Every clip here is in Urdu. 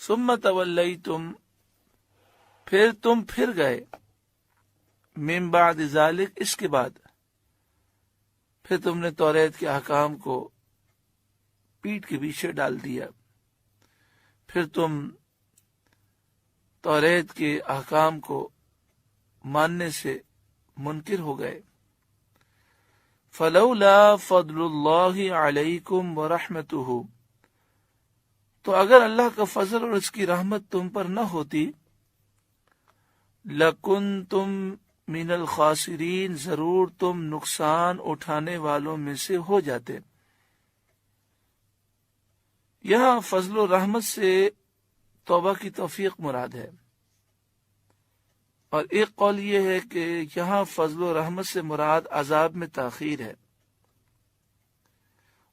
ثم تولیتم، پھر تم پھر گئے، من بعد ذالک، اس کے بعد پھر تم نے توریت کے احکام کو پیٹھ کے پیچھے ڈال دیا، پھر تم توریت کے احکام کو ماننے سے منکر ہو گئے۔ فلولا فضل اللہ علیکم ورحمتہ، تو اگر اللہ کا فضل اور اس کی رحمت تم پر نہ ہوتی، لکنتم من الخاسرین، ضرور تم نقصان اٹھانے والوں میں سے ہو جاتے۔ یہاں فضل و رحمت سے توبہ کی توفیق مراد ہے، اور ایک قول یہ ہے کہ یہاں فضل و رحمت سے مراد عذاب میں تاخیر ہے،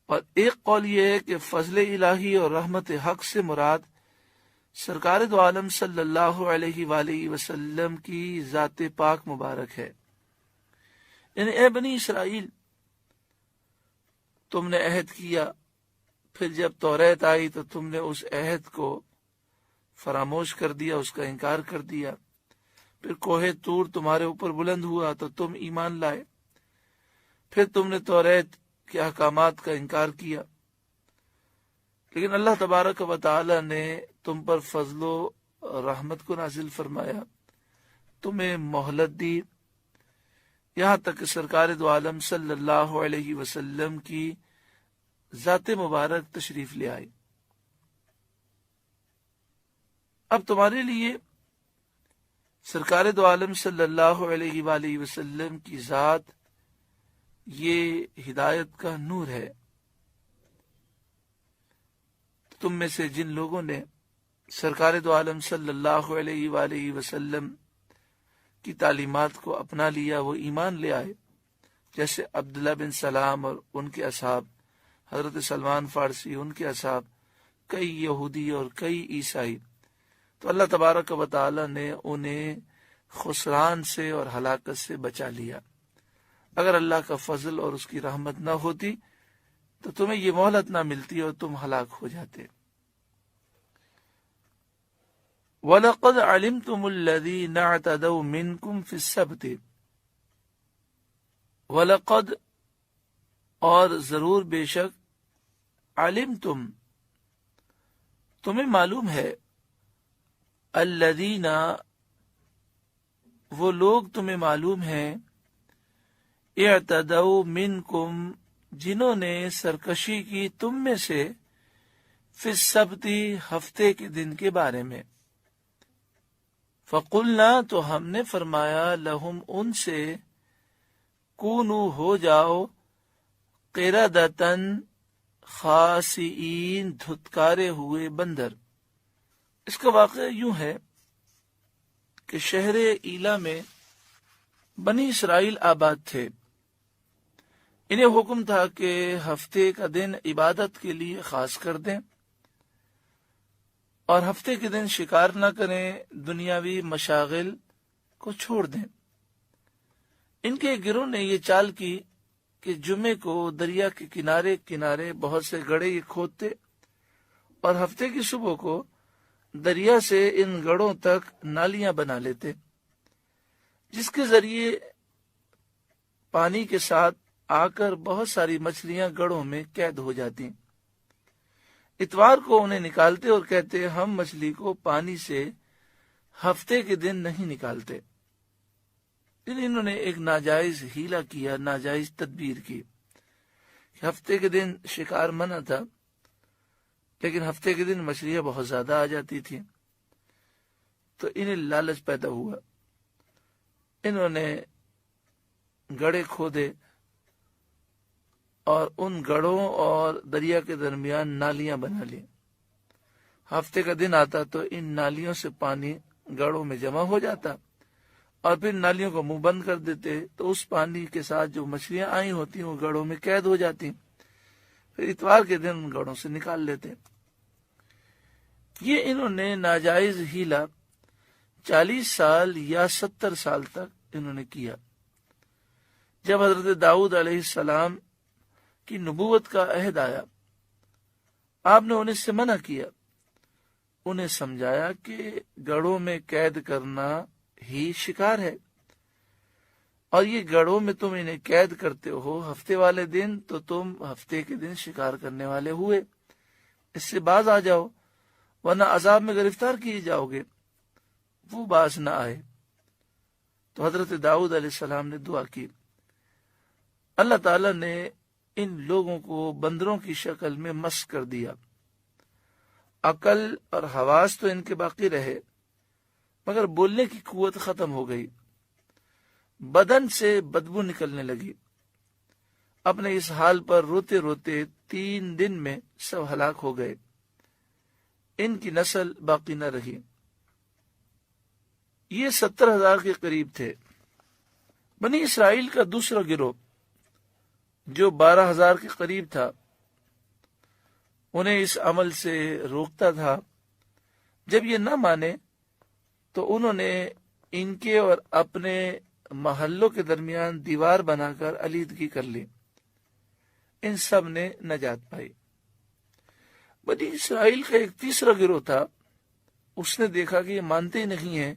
اور ایک قول یہ ہے کہ فضل الہی اور رحمت حق سے مراد سرکار دو عالم صلی اللہ علیہ وآلہ وسلم کی ذات پاک مبارک ہے۔ یعنی اے بنی اسرائیل، تم نے عہد کیا، پھر جب توریت آئی تو تم نے اس عہد کو فراموش کر دیا، اس کا انکار کر دیا، پھر کوہ طور تمہارے اوپر بلند ہوا تو تم ایمان لائے، پھر تم نے توریت کے احکامات کا انکار کیا، لیکن اللہ تبارک و تعالی نے تم پر فضل و رحمت کو نازل فرمایا، تمہیں مہلت دی، یہاں تک کہ سرکار دو عالم صلی اللہ علیہ وسلم کی ذات مبارک تشریف لے آئی۔ اب تمہارے لیے سرکار دو عالم صلی اللہ علیہ وآلہ وسلم کی ذات یہ ہدایت کا نور ہے۔ تم میں سے جن لوگوں نے سرکار دو عالم صلی اللہ علیہ وآلہ وسلم کی تعلیمات کو اپنا لیا، وہ ایمان لے آئے، جیسے عبداللہ بن سلام اور ان کے اصحاب، حضرت سلمان فارسی، ان کے اصحاب، کئی یہودی اور کئی عیسائی، تو اللہ تبارک و تعالی نے انہیں خسران سے اور ہلاکت سے بچا لیا۔ اگر اللہ کا فضل اور اس کی رحمت نہ ہوتی تو تمہیں یہ مہلت نہ ملتی اور تم ہلاک ہو جاتے۔ وَلَقَدْ عَلِمْتُمُ الَّذِينَ اعْتَدَوْا مِنْكُمْ فِي السَّبْتِ، وَلَقَدْ، اور ضرور بے شک، علمتم، تمہیں معلوم ہے، الذین، وہ لوگ تمہیں معلوم ہیں، اعتدوا منکم، جنہوں نے سرکشی کی تم میں سے، فی السبت، ہفتے کے دن کے بارے میں، فقلنا، تو ہم نے فرمایا، لہم، ان سے، کونو، ہو جاؤ، قردۃً، خاسئین، دھتکارے ہوئے بندر۔ اس کا واقعہ یوں ہے کہ شہر ایلا میں بنی اسرائیل آباد تھے، انہیں حکم تھا کہ ہفتے کا دن عبادت کے لیے خاص کر دیں اور ہفتے کے دن شکار نہ کریں، دنیاوی مشاغل کو چھوڑ دیں۔ ان کے گروہ نے یہ چال کی کہ جمعے کو دریا کے کنارے کنارے بہت سے گڑھے یہ کھودتے اور ہفتے کی صبح کو دریا سے ان گڑھوں تک نالیاں بنا لیتے، جس کے ذریعے پانی کے ساتھ آ کر بہت ساری مچھلیاں گڑھوں میں قید ہو جاتی۔ اتوار کو انہیں نکالتے اور کہتے، ہم مچھلی کو پانی سے ہفتے کے دن نہیں نکالتے۔ انہوں نے ایک ناجائز ہیلا کیا، ناجائز تدبیر کی۔ ہفتے کے دن شکار منع تھا، لیکن ہفتے کے دن مچھلیاں بہت زیادہ آ جاتی تھیں، تو انہیں لالچ پیدا ہوا، انہوں نے گڑھے کھودے اور ان گڑھوں اور دریا کے درمیان نالیاں بنا لی۔ ہفتے کا دن آتا تو ان نالیوں سے پانی گڑھوں میں جمع ہو جاتا اور پھر نالیوں کو منہ بند کر دیتے، تو اس پانی کے ساتھ جو مچھلیاں آئی ہوتی وہ گڑھوں میں قید ہو جاتی، پھر اتوار کے دن ان گڑھوں سے نکال لیتے۔ یہ انہوں نے ناجائز ہیلا 40 سال یا 70 سال تک انہوں نے کیا۔ جب حضرت داؤد علیہ السلام کی نبوت کا عہد آیا، آپ نے انہیں اس سے منع کیا، انہیں سمجھایا کہ گڑھوں میں قید کرنا ہی شکار ہے، اور یہ گڑھوں میں تم انہیں قید کرتے ہو ہفتے والے دن، تو تم ہفتے کے دن شکار کرنے والے ہوئے، اس سے باز آ جاؤ ورنہ عذاب میں گرفتار کیے جاؤ گے۔ وہ باز نہ آئے تو حضرت داؤد علیہ السلام نے دعا کی، اللہ تعالیٰ نے ان لوگوں کو بندروں کی شکل میں مسخ کر دیا، عقل اور حواس تو ان کے باقی رہے مگر بولنے کی قوت ختم ہو گئی، بدن سے بدبو نکلنے لگی۔ اپنے اس حال پر روتے روتے 3 دن میں سب ہلاک ہو گئے، ان کی نسل باقی نہ رہی۔ یہ 70,000 کے قریب تھے۔ بنی اسرائیل کا دوسرا گروہ جو 12,000 کے قریب تھا، انہیں اس عمل سے روکتا تھا۔ جب یہ نہ مانے تو انہوں نے ان کے اور اپنے محلوں کے درمیان دیوار بنا کر علیحدگی کر لی، ان سب نے نجات پائی۔ بنی اسرائیل کا ایک تیسرا گروہ تھا، اس نے دیکھا کہ یہ مانتے ہی نہیں ہیں،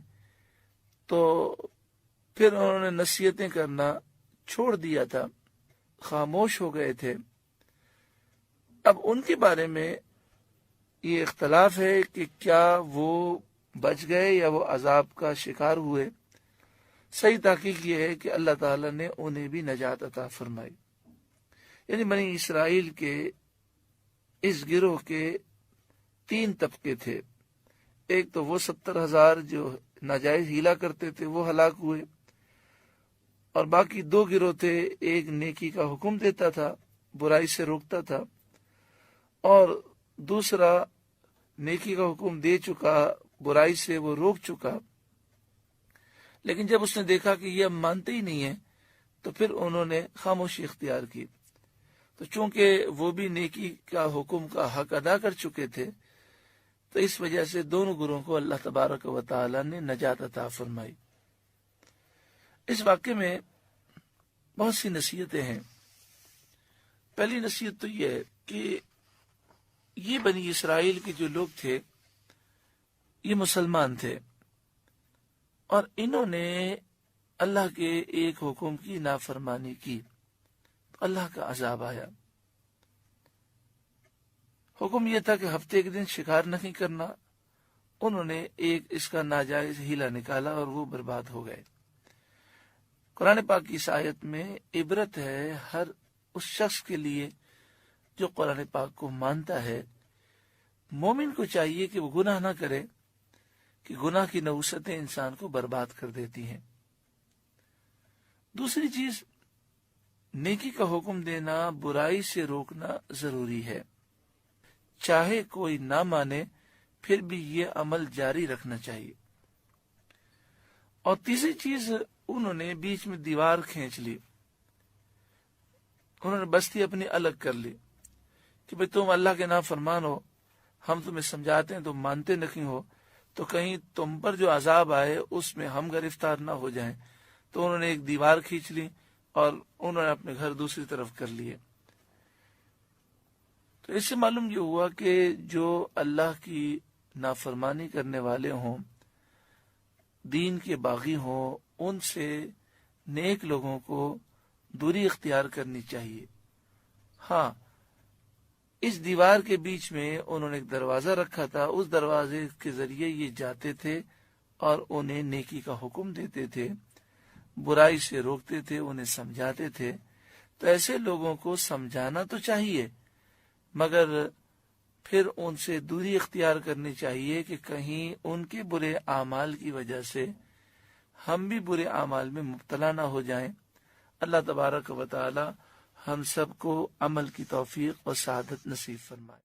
تو پھر انہوں نے نصیحتیں کرنا چھوڑ دیا تھا، خاموش ہو گئے تھے۔ اب ان کے بارے میں یہ اختلاف ہے کہ کیا وہ بچ گئے یا وہ عذاب کا شکار ہوئے۔ صحیح تحقیق یہ ہے کہ اللہ تعالیٰ نے انہیں بھی نجات عطا فرمائی۔ یعنی بنی اسرائیل کے اس گروہ کے 3 طبقے تھے، ایک تو وہ 70,000 جو ناجائز ہیلا کرتے تھے وہ ہلاک ہوئے، اور باقی 2 گروہ تھے، ایک نیکی کا حکم دیتا تھا، برائی سے روکتا تھا، اور دوسرا نیکی کا حکم دے چکا، برائی سے وہ روک چکا، لیکن جب اس نے دیکھا کہ یہ اب مانتے ہی نہیں ہیں تو پھر انہوں نے خاموشی اختیار کی۔ تو چونکہ وہ بھی نیکی کا حکم کا حق ادا کر چکے تھے، تو اس وجہ سے دونوں گروہوں کو اللہ تبارک و تعالی نے نجات عطا فرمائی۔ اس واقعے میں بہت سی نصیحتیں ہیں۔ پہلی نصیحت تو یہ ہے کہ یہ بنی اسرائیل کے جو لوگ تھے یہ مسلمان تھے، اور انہوں نے اللہ کے ایک حکم کی نافرمانی کی، اللہ کا عذاب آیا۔ حکم یہ تھا کہ ہفتے کے دن شکار نہیں کرنا، انہوں نے ایک اس کا ناجائز ہیلا نکالا اور وہ برباد ہو گئے۔ قرآن پاک کی اس آیت میں عبرت ہے ہر اس شخص کے لیے جو قرآن پاک کو مانتا ہے۔ مومن کو چاہیے کہ وہ گناہ نہ کرے، کہ گناہ کی نحوستیں انسان کو برباد کر دیتی ہیں۔ دوسری چیز، نیکی کا حکم دینا، برائی سے روکنا ضروری ہے، چاہے کوئی نہ مانے پھر بھی یہ عمل جاری رکھنا چاہیے۔ اور تیسری چیز، انہوں نے بیچ میں دیوار کھینچ لی، انہوں نے بستی اپنی الگ کر لی کہ بھئی تم اللہ کے نافرمان ہو، ہم تمہیں سمجھاتے ہیں تم مانتے نہیں ہو، تو کہیں تم پر جو عذاب آئے اس میں ہم گرفتار نہ ہو جائیں۔ تو انہوں نے ایک دیوار کھینچ لی اور انہوں نے اپنے گھر دوسری طرف کر لیے۔ تو اس سے معلوم یہ ہوا کہ جو اللہ کی نافرمانی کرنے والے ہوں، دین کے باغی ہوں، ان سے نیک لوگوں کو دوری اختیار کرنی چاہیے۔ ہاں، اس دیوار کے بیچ میں انہوں نے ایک دروازہ رکھا تھا، اس دروازے کے ذریعے یہ جاتے تھے اور انہیں نیکی کا حکم دیتے تھے، برائی سے روکتے تھے، انہیں سمجھاتے تھے۔ تو ایسے لوگوں کو سمجھانا تو چاہیے، مگر پھر ان سے دوری اختیار کرنی چاہیے کہ کہیں ان کے برے اعمال کی وجہ سے ہم بھی برے اعمال میں مبتلا نہ ہو جائیں۔ اللہ تبارک و تعالی ہم سب کو عمل کی توفیق اور سعادت نصیب فرمائے۔